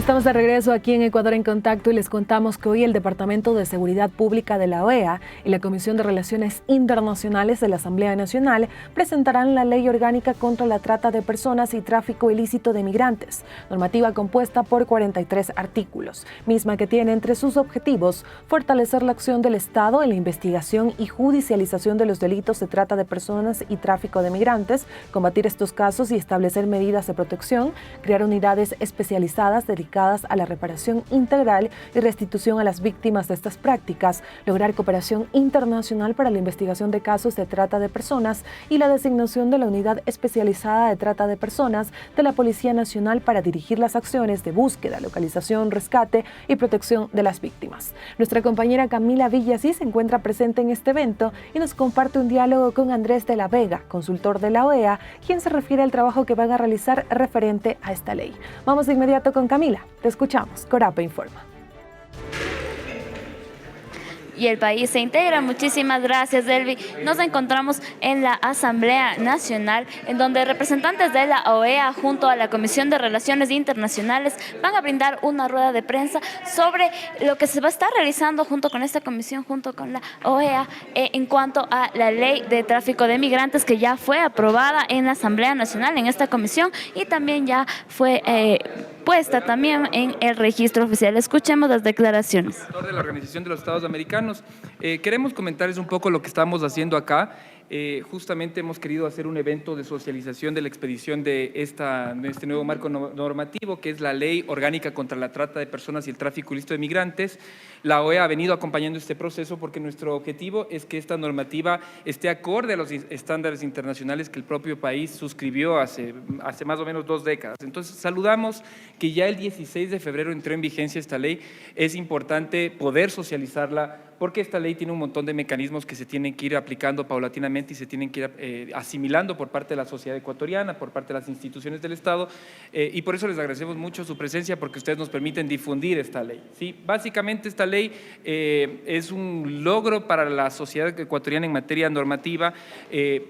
Estamos de regreso aquí en Ecuador en Contacto y les contamos que hoy el Departamento de Seguridad Pública de la OEA y la Comisión de Relaciones Internacionales de la Asamblea Nacional presentarán la Ley Orgánica contra la Trata de Personas y Tráfico Ilícito de Migrantes, normativa compuesta por 43 artículos, misma que tiene entre sus objetivos fortalecer la acción del Estado en la investigación y judicialización de los delitos de trata de personas y tráfico de migrantes, combatir estos casos y establecer medidas de protección, crear unidades especializadas dedicadas a la reparación integral y restitución a las víctimas de estas prácticas, lograr cooperación internacional para la investigación de casos de trata de personas y la designación de la Unidad Especializada de Trata de Personas de la Policía Nacional para dirigir las acciones de búsqueda, localización, rescate y protección de las víctimas. Nuestra compañera Camila Villasí se encuentra presente en este evento y nos comparte un diálogo con Andrés de la Vega, consultor de la OEA, quien se refiere al trabajo que van a realizar referente a esta ley. Vamos de inmediato con Camila. Te escuchamos. Corapa informa. Y el país se integra. Muchísimas gracias, Delvi. Nos encontramos en la Asamblea Nacional, en donde representantes de la OEA junto a la Comisión de Relaciones Internacionales van a brindar una rueda de prensa sobre lo que se va a estar realizando junto con esta comisión, junto con la OEA, en cuanto a la ley de tráfico de migrantes que ya fue aprobada en la Asamblea Nacional, en esta comisión, y también ya fue puesta también en el registro oficial. Escuchemos las declaraciones. De la Organización de los Estados Americanos. Queremos comentarles un poco lo que estamos haciendo acá. Justamente hemos querido hacer un evento de socialización de la expedición de este nuevo marco normativo, que es la Ley Orgánica contra la Trata de Personas y el Tráfico Ilícito de Migrantes. La OEA ha venido acompañando este proceso porque nuestro objetivo es que esta normativa esté acorde a los estándares internacionales que el propio país suscribió hace más o menos 2 décadas. Entonces, saludamos que ya el 16 de febrero entró en vigencia esta ley. Es importante poder socializarla porque esta ley tiene un montón de mecanismos que se tienen que ir aplicando paulatinamente y se tienen que ir asimilando por parte de la sociedad ecuatoriana, por parte de las instituciones del Estado, y por eso les agradecemos mucho su presencia, porque ustedes nos permiten difundir esta ley. ¿Sí? Básicamente esta ley es un logro para la sociedad ecuatoriana en materia normativa.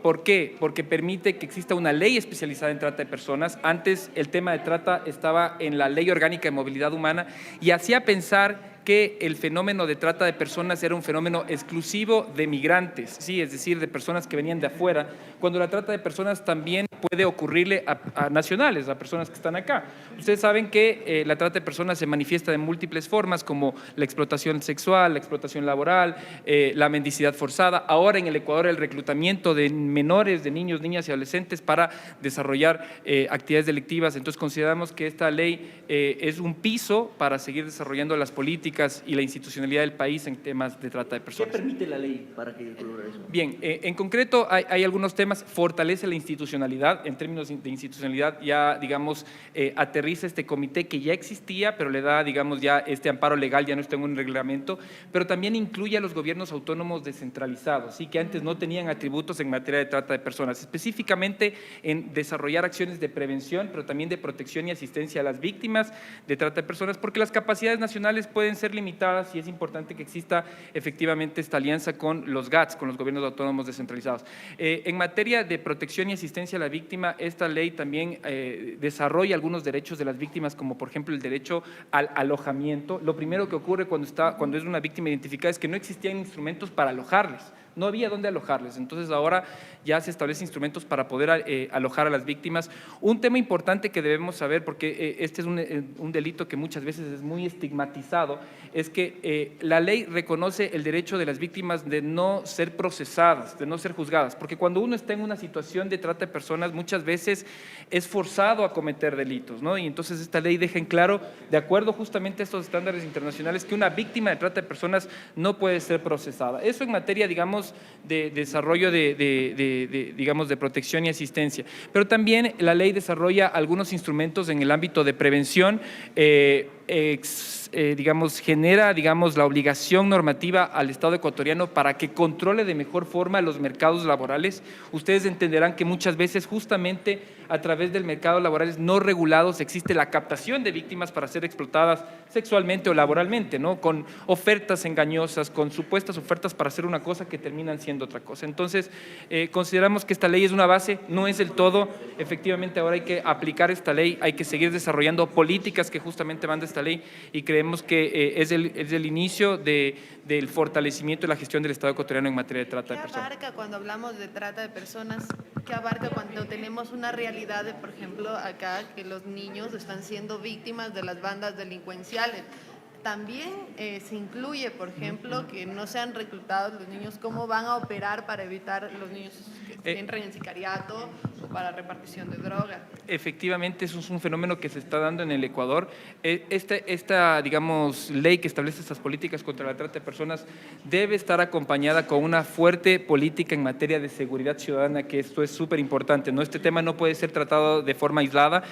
¿Por qué? Porque permite que exista una ley especializada en trata de personas. Antes el tema de trata estaba en la Ley Orgánica de Movilidad Humana y hacía pensar que el fenómeno de trata de personas era un fenómeno exclusivo de migrantes, ¿sí? Es decir, de personas que venían de afuera, cuando la trata de personas también puede ocurrirle a nacionales, a personas que están acá. Ustedes saben que la trata de personas se manifiesta de múltiples formas, como la explotación sexual, la explotación laboral, la mendicidad forzada. Ahora en el Ecuador el reclutamiento de menores, de niños, niñas y adolescentes para desarrollar actividades delictivas. Entonces consideramos que esta ley es un piso para seguir desarrollando las políticas y la institucionalidad del país en temas de trata de personas. ¿Qué permite la ley para que ocurra eso? Bien, en concreto hay algunos temas. Fortalece la institucionalidad. En términos de institucionalidad ya, digamos, aterriza este comité que ya existía, pero le da, digamos, ya este amparo legal, ya no está en un reglamento, pero también incluye a los gobiernos autónomos descentralizados, ¿sí? Que antes no tenían atributos en materia de trata de personas, específicamente en desarrollar acciones de prevención, pero también de protección y asistencia a las víctimas de trata de personas, porque las capacidades nacionales pueden ser limitadas y es importante que exista efectivamente esta alianza con los GATS, con los gobiernos autónomos descentralizados. En materia de protección y asistencia a la víctima, esta ley también desarrolla algunos derechos de las víctimas, como por ejemplo el derecho al alojamiento. Lo primero que ocurre cuando es una víctima identificada es que no existían instrumentos para alojarles. No había dónde alojarles, entonces ahora ya se establecen instrumentos para poder alojar a las víctimas. Un tema importante que debemos saber, porque este es un delito que muchas veces es muy estigmatizado, es que la ley reconoce el derecho de las víctimas de no ser procesadas, de no ser juzgadas, porque cuando uno está en una situación de trata de personas, muchas veces es forzado a cometer delitos, ¿no? Y entonces esta ley deja en claro, de acuerdo justamente a estos estándares internacionales, que una víctima de trata de personas no puede ser procesada. Eso en materia, digamos, de desarrollo digamos, de protección y asistencia. Pero también la ley desarrolla algunos instrumentos en el ámbito de prevención, digamos, genera, digamos, la obligación normativa al Estado ecuatoriano para que controle de mejor forma los mercados laborales. Ustedes entenderán que muchas veces justamente a través del mercado laborales no regulados existe la captación de víctimas para ser explotadas sexualmente o laboralmente, ¿no? Con ofertas engañosas, con supuestas ofertas para hacer una cosa que terminan siendo otra cosa. Entonces, consideramos que esta ley es una base, no es el todo. Efectivamente, ahora hay que aplicar esta ley, hay que seguir desarrollando políticas que justamente van de esta ley y creemos que es el inicio del fortalecimiento de la gestión del Estado ecuatoriano en materia de trata de personas. ¿Qué abarca cuando hablamos de trata de personas? ¿Qué abarca cuando tenemos una realidad de, por ejemplo, acá que los niños están siendo víctimas de las bandas delincuenciales? También se incluye, por ejemplo, que no sean reclutados los niños, ¿cómo van a operar para evitar los niños que entren en sicariato o para repartición de droga? Efectivamente, eso es un fenómeno que se está dando en el Ecuador. Esta, digamos, ley que establece estas políticas contra la trata de personas debe estar acompañada con una fuerte política en materia de seguridad ciudadana, que esto es súper importante, ¿no? Este tema no puede ser tratado de forma aislada.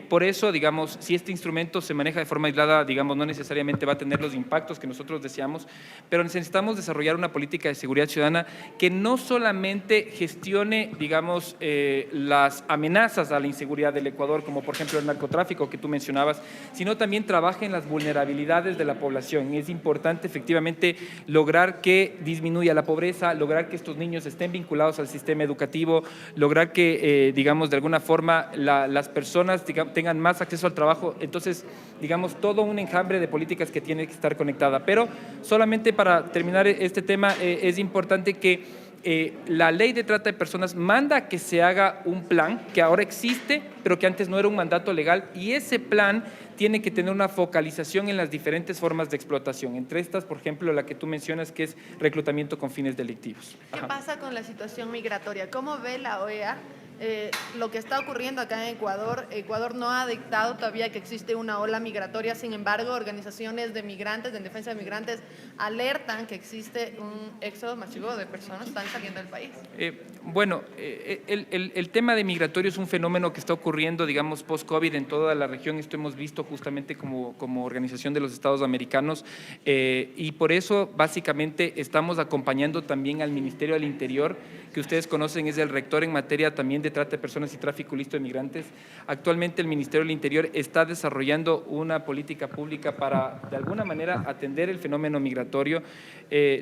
Por eso, digamos, si este instrumento se maneja de forma aislada, digamos, no necesariamente va a tener los impactos que nosotros deseamos, pero necesitamos desarrollar una política de seguridad ciudadana que no solamente gestione, digamos, las amenazas a la inseguridad del Ecuador, como por ejemplo el narcotráfico que tú mencionabas, sino también trabaje en las vulnerabilidades de la población. Es importante efectivamente lograr que disminuya la pobreza, lograr que estos niños estén vinculados al sistema educativo, lograr que, digamos, de alguna forma las personas tengan más acceso al trabajo. Entonces, digamos, todo un enjambre de políticas que tiene que estar conectada. Pero solamente para terminar este tema, es importante que la ley de trata de personas manda que se haga un plan que ahora existe, pero que antes no era un mandato legal, y ese plan tiene que tener una focalización en las diferentes formas de explotación, entre estas, por ejemplo, la que tú mencionas, que es reclutamiento con fines delictivos. ¿Qué pasa con la situación migratoria? ¿Cómo ve la OEA lo que está ocurriendo acá en Ecuador? Ecuador no ha dictado todavía que existe una ola migratoria, sin embargo, organizaciones de migrantes, de defensa de migrantes, alertan que existe un éxodo masivo de personas que están saliendo del país. Bueno, el tema de migratorio es un fenómeno que está ocurriendo, digamos, post-COVID en toda la región. Esto hemos visto justamente como Organización de los Estados Americanos, y por eso básicamente estamos acompañando también al Ministerio del Interior, que ustedes conocen, es el rector en materia también de trata de personas y tráfico ilícito de migrantes. Actualmente el Ministerio del Interior está desarrollando una política pública para, de alguna manera, atender el fenómeno migratorio.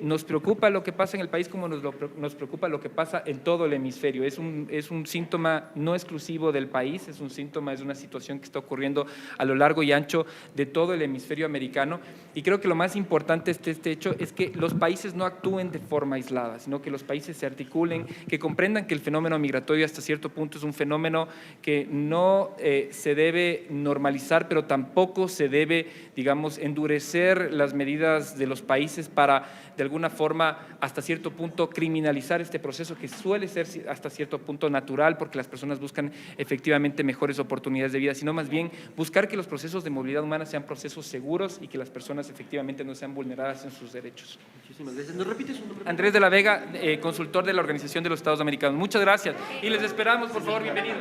Nos preocupa lo que pasa en el país como nos preocupa lo que pasa en todo el hemisferio. Es un síntoma no exclusivo del país, es una situación que está ocurriendo a lo largo y ancho de todo el hemisferio americano, y creo que lo más importante de este hecho es que los países no actúen de forma aislada, sino que los países se articulen, que comprendan que el fenómeno migratorio hasta cierto punto es un fenómeno que no se debe normalizar, pero tampoco se debe, digamos, endurecer las medidas de los países para, de alguna forma, hasta cierto punto, criminalizar este proceso que suele ser hasta cierto punto natural, porque las personas buscan efectivamente mejores oportunidades de vida, sino más bien buscar que los procesos de movilidad humana sean procesos seguros y que las personas efectivamente no sean vulneradas en sus derechos. Muchísimas gracias. ¿Nos repite su nombre? Andrés de la Vega, consultor de la Organización de los Estados Americanos. Muchas gracias y les esperamos, por favor, bienvenidos.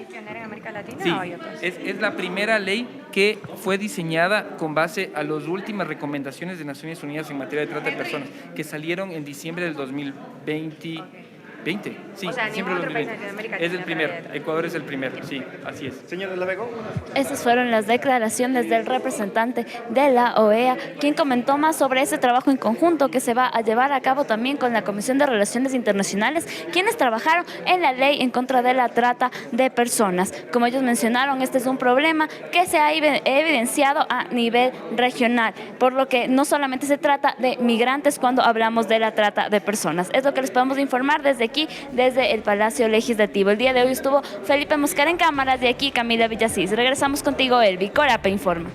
¿Pionera en América Latina Sí, o hay otros? es la primera ley que fue diseñada con base a las últimas recomendaciones de Naciones Unidas en materia de trata de personas, que salieron en diciembre del 2020. Sí, O sea, diciembre ningún del otro país 2020. de Latinoamérica Es el tiene primero, realidad de Ecuador es el primero, sí, así es. Señor de la Vega. Estas fueron las declaraciones del representante de la OEA, quien comentó más sobre ese trabajo en conjunto que se va a llevar a cabo también con la Comisión de Relaciones Internacionales, quienes trabajaron en la ley en contra de la trata de personas. Como ellos mencionaron, este es un problema que se ha evidenciado a nivel regional, por lo que no solamente se trata de migrantes cuando hablamos de la trata de personas. Es lo que les podemos informar desde aquí, desde el Palacio Legislativo. El día de hoy estuvo Felipe Moscar en cámaras, de aquí Camila Villasís. Regresamos contigo, Elvi. Corape informa.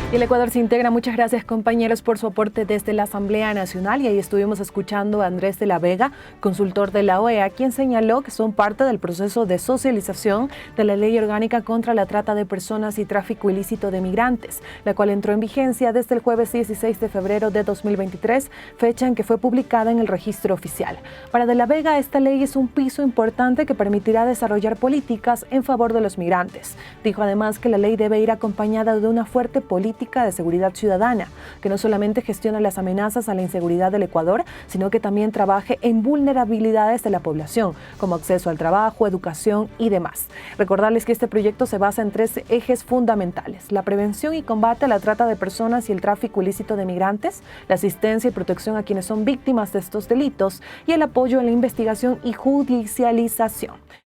Y el Ecuador se integra. Muchas gracias, compañeros, por su aporte desde la Asamblea Nacional. Y ahí estuvimos escuchando a Andrés de la Vega, consultor de la OEA, quien señaló que son parte del proceso de socialización de la Ley Orgánica contra la Trata de Personas y Tráfico Ilícito de Migrantes, la cual entró en vigencia desde el jueves 16 de febrero de 2023, fecha en que fue publicada en el registro oficial. Para de la Vega, esta ley es un piso importante que permitirá desarrollar políticas en favor de los migrantes. Dijo además que la ley debe ir acompañada de una fuerte política de seguridad ciudadana, que no solamente gestiona las amenazas a la inseguridad del Ecuador, sino que también trabaje en vulnerabilidades de la población, como acceso al trabajo, educación y demás. Recordarles que este proyecto se basa en 3 ejes fundamentales: la prevención y combate a la trata de personas y el tráfico ilícito de migrantes, la asistencia y protección a quienes son víctimas de estos delitos y el apoyo en la investigación y judicialización.